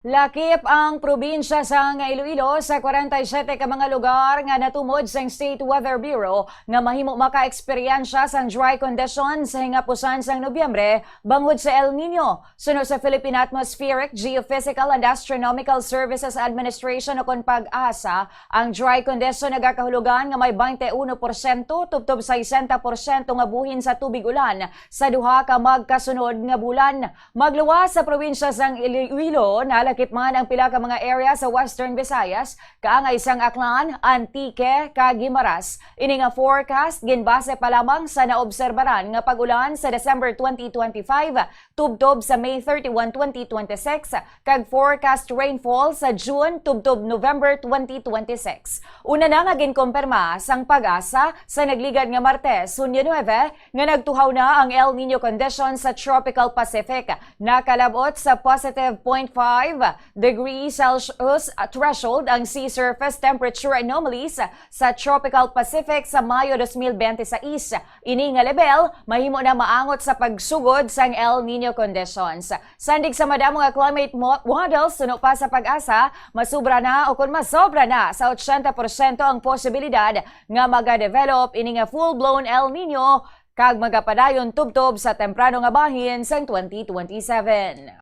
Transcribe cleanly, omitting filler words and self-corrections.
Lakip ang probinsya sa Iloilo sa 47 ka mga lugar nga natumod sa State Weather Bureau nga mahimo maka-eksperyensya sa dry conditions sa hingapusan sa Nobyembre bangod sa El Nino. Sunod sa Philippine Atmospheric, Geophysical and Astronomical Services Administration o kon pag-asa, ang dry condition nagakahulugan nga may 21% tubtob sa 60% nga buhin sa tubig ulan sa duha ka magkasunod nga bulan. Magluwas sa probinsya sa Iloilo, nalakip man ang pila ka mga area sa Western Visayas, kaangay isang Aklan, Antique, Guimaras. Ini nga forecast ginbase pa lamang sa naobserbaran nga pag-ulan sa December 2025 tubtob sa May 31, 2026 kag forecast rainfall sa June tubtob November 2026. Una na nga ginkumpirma sang pag-asa sa nagligad nga Martes, Hunyo 9 nga nagtuhaw na ang El Nino condition sa Tropical Pacific. Nakalabot sa positive 0.5 degrees Celsius threshold ang sea surface temperature anomalies sa Tropical Pacific sa Mayo 2026. Ini nga level mahimo na maangot sa pagsugod sang El Nino conditions. Sandig sa madamo nga climate models suno pa sa pag-asa, masubra na o kung masobra na sa 80% ang posibilidad nga maga-develop ini nga full-blown El Nino kag magapadayon tubtob sa temprano nga bahin sang 2027.